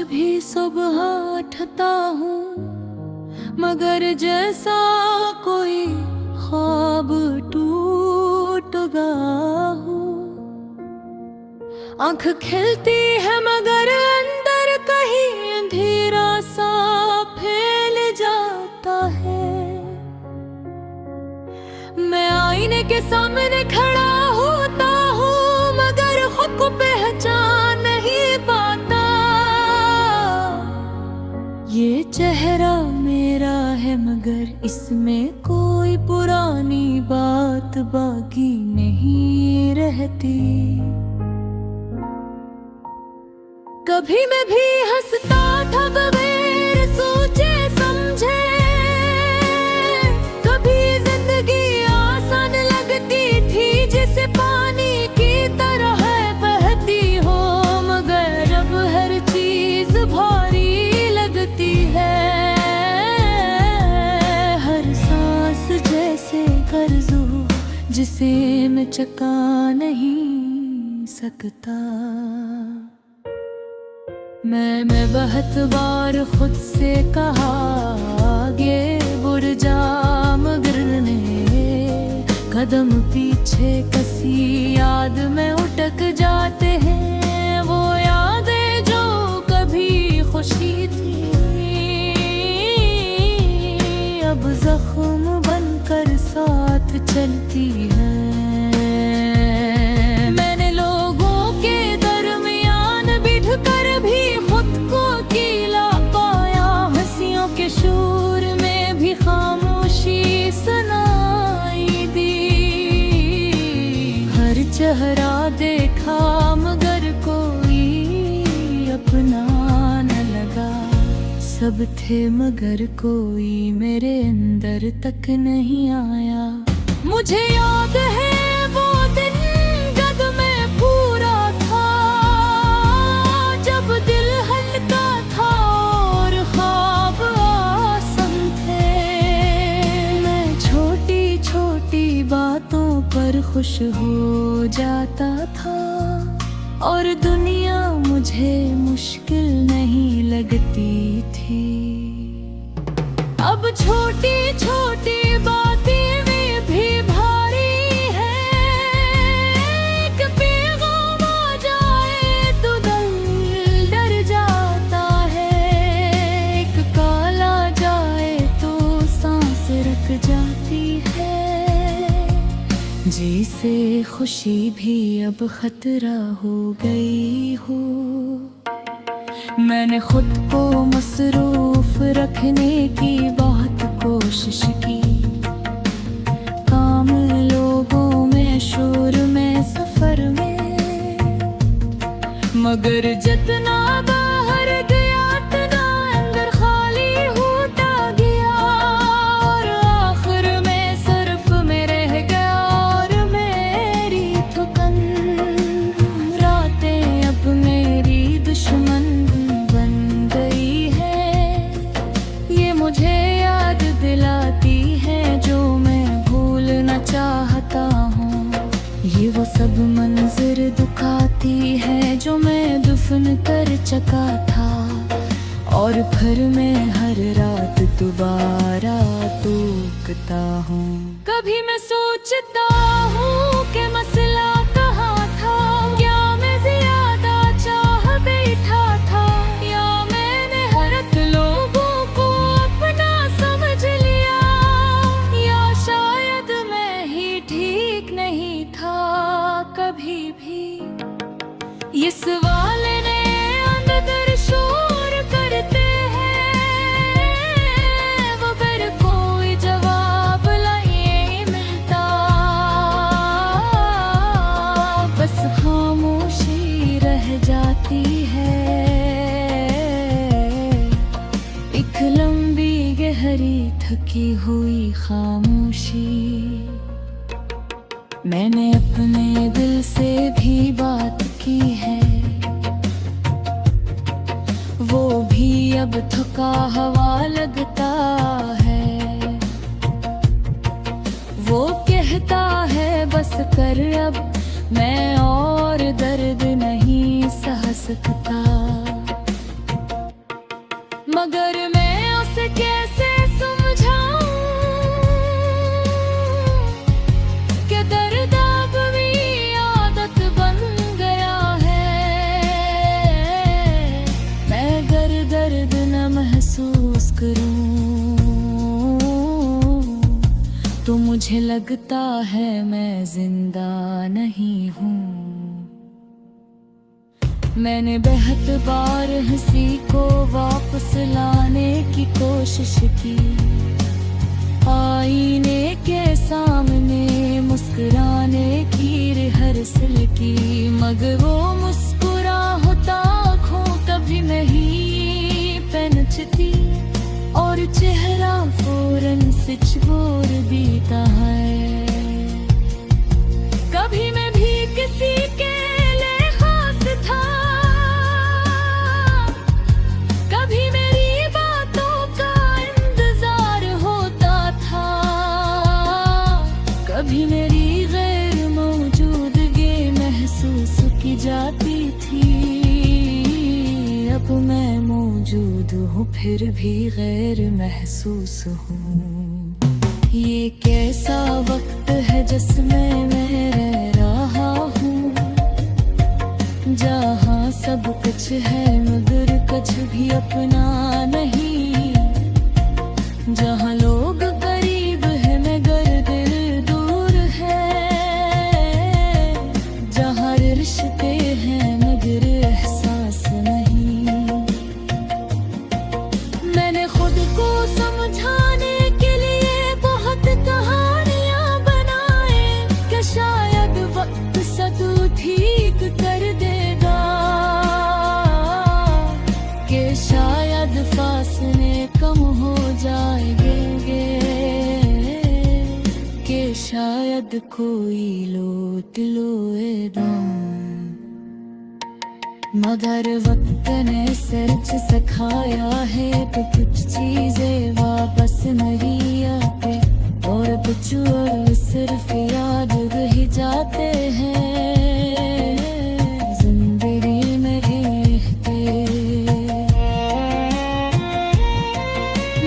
भी सुबह उठता हूँ, मगर जैसा कोई ख्वाब टूट गया हूँ। आँख खिलती है मगर अंदर कहीं अंधेरा सा फैल जाता है। मैं आईने के सामने खड़ा होता हूँ, मगर खुद को पहचान नहीं पाता। ये चेहरा मेरा है मगर इसमें कोई पुरानी बात बाकी नहीं रहती। कभी मैं भी हंसता था बगैर सोचे समझे, कभी जिंदगी आसान लगती थी जैसे पानी की तरह बहती हो, मगर अब हर चीज भारी लगती है। हर सांस जैसे कर्ज हो जिसे मैं चुका नहीं सकता। मैं बहुत बार खुद से कहा ये बुर जाम गिरने, कदम पीछे कसी याद में उटक जाते हैं। वो यादें जो कभी खुशी थी अब जख्म बनकर साथ चलती है। मैंने लोगों के दरमियान बिठ कर भी के शोर में भी खामोशी सुनाई दी। हर चेहरा देखा मगर कोई अपना न लगा। सब थे मगर कोई मेरे अंदर तक नहीं आया। मुझे याद है वो दिन जब मैं पूरा था, जब दिल हल्का था और ख्वाब बातों पर खुश हो जाता था और दुनिया मुझे मुश्किल नहीं लगती थी। अब छोटी छोटी बातें में भी भारी है। एक पैगाम आ जाए तो दिल डर जाता है, एक कॉल आ जाए तो सांस रुक जाती है। जिसे खुशी भी अब खतरा हो गई हो। मैंने खुद को मसरूफ रखने की बहुत कोशिश की, काम लोगों में शोर में सफर में, मगर जितना बाहर गया उतना अंदर खाली होता गया। और आखिर में सिर्फ मैं रह गया और मेरी थकन। रातें अब मेरी दुश्मन बन गई है। ये मुझे याद दिलाती है जो मैं भूलना चाहता हूँ। ये वो सब मंजर दुखाती है जो मैं दफन कर चुका था। और फिर मैं हर रात दोबारा टूकता हूँ। कभी मैं सोचता हूँ कि मसला कहाँ था, क्या मैं ज्यादा चाह बैठा था, या मैंने हर लोगों को अपना समझ लिया, या शायद मैं ही ठीक नहीं था कभी भी। ये सवाल ने अंदर शोर करते हैं, मगर कोई जवाब नहीं मिलता। बस खामोशी रह जाती है, एक लंबी गहरी थकी हुई खामोशी। मैंने अपने दिल से भी बात की है, वो भी अब थका हुआ लगता है। वो कहता है बस कर अब, मैं और दर्द नहीं सह सकता। मगर मैं उसे कैसे समझाऊं कि दर्द अब भी आदत बन गया है। मैं अगर दर्द न महसूस करूं तो मुझे लगता है मैं जिंदा नहीं हूँ। मैंने बेहद बार हंसी को वापस लाने की कोशिश की, आईने के सामने मुस्कुराने की रिहर्सल की, मगर वो मुस्कुराहता आँखों कभी नहीं पहनती और चेहरा फौरन से चोर देता है। कभी मैं भी किसी के लिए खास था, कभी मेरी बातों का इंतजार होता था, कभी मेरी गैर मौजूदगी महसूस की जाती थी। अब मैं मौजूद हूँ फिर भी गैर महसूस हूँ। ये कैसा वक्त है जिसमें मैं रह रहा हूँ, जहाँ सब कुछ है मगर कुछ भी अपना नहीं, जहाँ लोग करीब है मगर दिल दूर है, जहाँ रिश्ते हैं मगर एहसास नहीं। मैंने खुद को समझाने के लिए बहुत कहानियां बनाए कि शायद वक्त सब ठीक कर देगा, कि शायद फासले कम हो जाएंगे, कि शायद कोई लौट लोएगा। मगर वक्त ने सच सिखाया है कि कुछ चीजें वापस नहीं आते और कुछ और सिर्फ याद रह जाते हैं जिंदगी में रहते।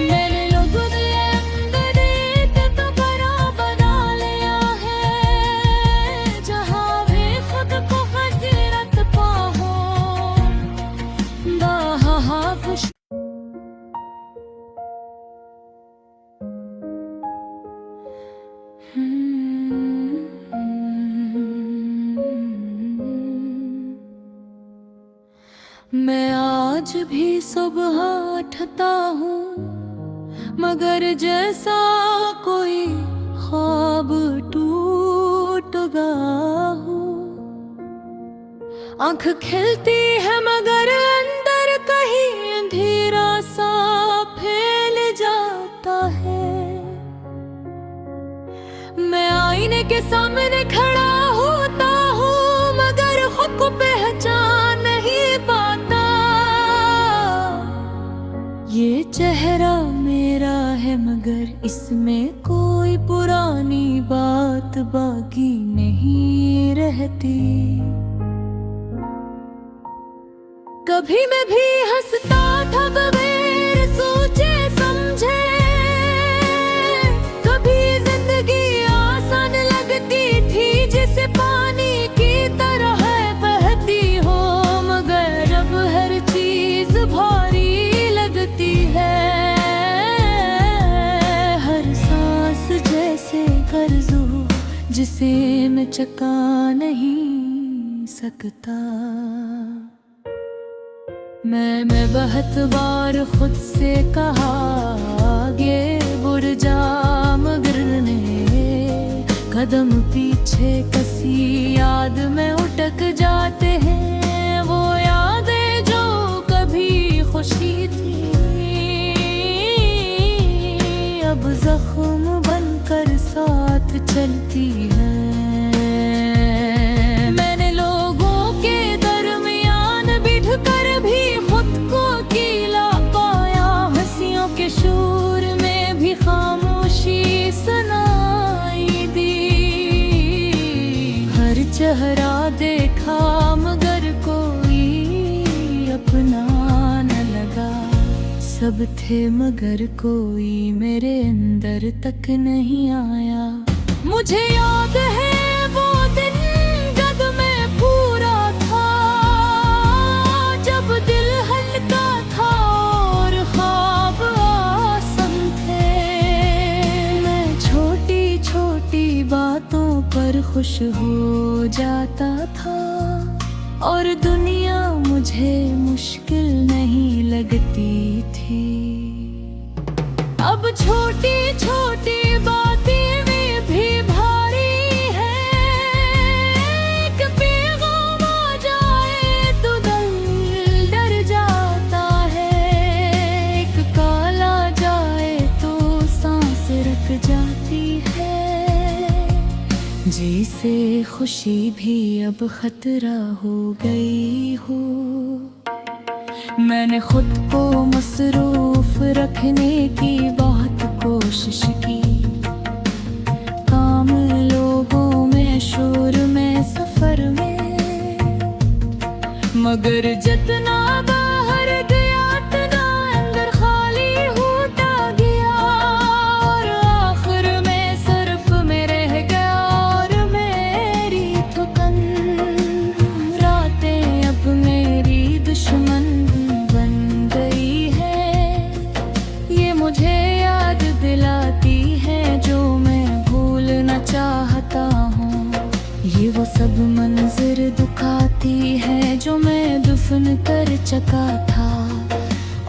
मैंने लोगों ने अंदर एक कमरा बना लिया है जहाँ वे खुद को हजरत पाओ। मैं आज भी सुबह उठता हूँ मगर जैसा कोई ख्वाब टूट गया हूँ। आँख खिलती है मगर अंदर कहीं अंधेरा सा फैल जाता है। मैं आईने के सामने खड़ा होता हूँ मगर खुद को पहचान नहीं पाता। ये चेहरा मेरा है मगर इसमें कोई पुरानी बात बाकी नहीं रहती। कभी मैं भी हंसता था बगैर सोचे समझे, कभी जिंदगी आसान लगती थी जैसे पानी की तरह बहती हो, मगर अब हर चीज भारी लगती है। हर सांस जैसे कर्ज हो जिसे मैं चुका नहीं सकता। मैं बहुत बार खुद से कहा ये बुर जा मगर ने कदम पीछे कसी याद में उटक जाते हैं। वो यादें जो कभी खुशी थी अब जख्म बनकर साथ चलती है। मैंने लोगों के दरमियान बिठ कर भी खुद को अकेला पाया, हंसियों के शोर में भी खामोशी सुनाई दी। हर चेहरा देखा मगर कोई अपना न लगा, सब थे मगर कोई मेरे अंदर तक नहीं आया। मुझे याद है वो दिन जब मैं पूरा था, जब दिल हल्का था और ख्वाब आसम थे। मैं छोटी छोटी बातों पर खुश हो जाता था और दुनिया मुझे मुश्किल नहीं लगती थी। अब छोटी छोटी बातें में भी भारी है, एक पैगाम आ जाए तो दिल डर जाता है, एक कॉल आ जाए तो सांस रुक जाती है। जैसे खुशी भी अब खतरा हो गई हो, मैंने खुद को मसरूफ रखने की बहुत कोशिश की। काम, लोगों में, शोर में, सफर में, मगर जितना बाहर गया उतना अंदर खाली होता गया। और आखिर में सिर्फ मैं रह गया और मेरी थकन। रातें अब मेरी दुश्मन मुझे याद दिलाती है जो मैं भूलना चाहता हूँ। ये वो सब मंजर दुखाती है जो मैं दफन कर चुका था,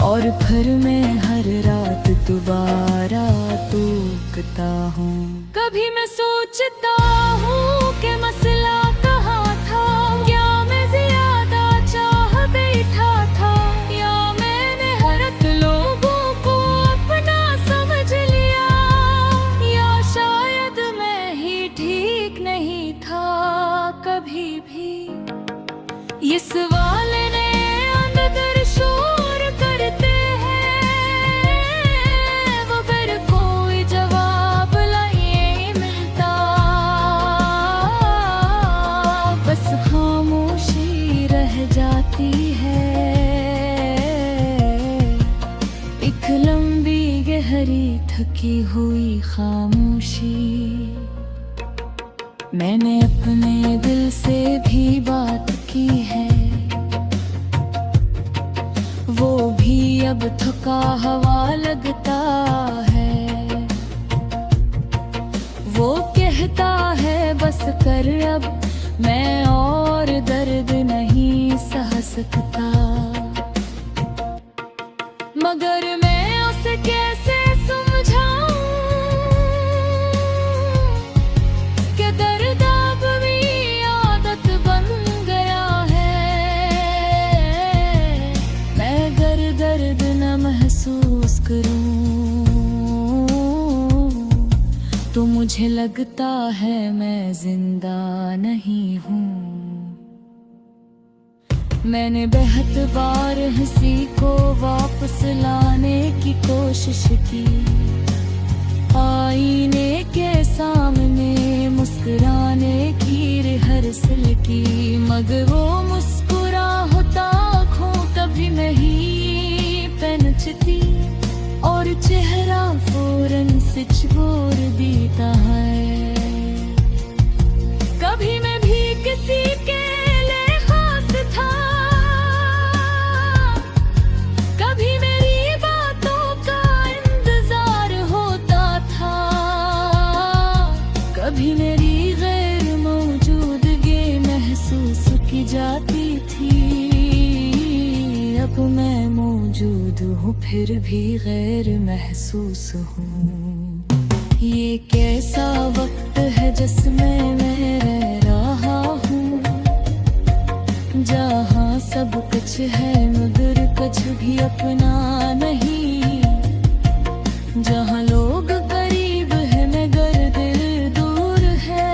और फिर मैं हर रात दोबारा टूकता हूँ। कभी मैं सोचता हूँ कि मसला कहाँ था, क्या मैं ज्यादा चाह बैठा था, या मैंने हरत लोगों को अपना समझ लिया, या शायद मैं ही ठीक नहीं था कभी भी। ये सवाल ने अंदर शोर करते हैं, मगर कोई जवाब नहीं मिलता। बस खामोशी रह जाती है, एक लंबी गहरी थकी हुई खामोशी। मैंने अपने दिल से भी बात की है, वो भी अब थका हुआ लगता है। वो कहता है बस कर, अब मैं और दर्द नहीं सह सकता। मगर मैं उसे कैसे समझाऊं कि दर्द अब भी आदत बन गया है। मैं अगर दर्द न महसूस करूं तो मुझे लगता है मैं जिंदा नहीं हूँ। मैंने बेहद बार हंसी को वापस लाने की कोशिश की, आईने के सामने मुस्कुराने की रिहर्सल की, मगर वो मुस्कुराहट आँखों कभी नहीं पहनती और चेहरा फौरन से छोड़ देता है। कभी मैं भी किसी के लिए खास था, कभी मेरी बातों का इंतजार होता था, कभी मेरी गैर मौजूदगी महसूस की जाती थी। अब मैं मौजूद हूँ फिर भी गैर महसूस हूँ। ये कैसा वक्त है जिसमें मैं रह रहा हूँ, जहाँ सब कुछ है मगर कुछ भी अपना नहीं, जहाँ लोग करीब है मगर दिल दूर है,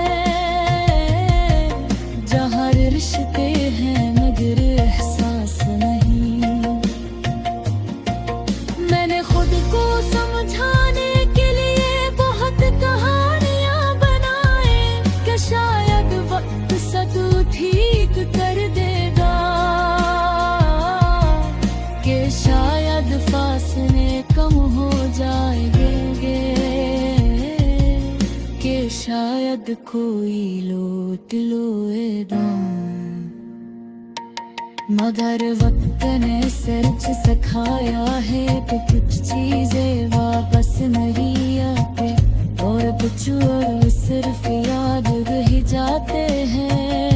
जहाँ रिश्ते हैं मगर एहसास नहीं। मैंने खुद को समझाने के लिए बहुत कहानियां बनाए कि शायद वक्त सब ठीक कर देगा, कि शायद शायद फासले कम हो जाएंगे, कि शायद कोई लौट लोएगा। मगर वक्त ने सच सिखाया है कि कुछ चीजें वापस नहीं आते, और कुछ और सिर्फ याद रह जाते हैं।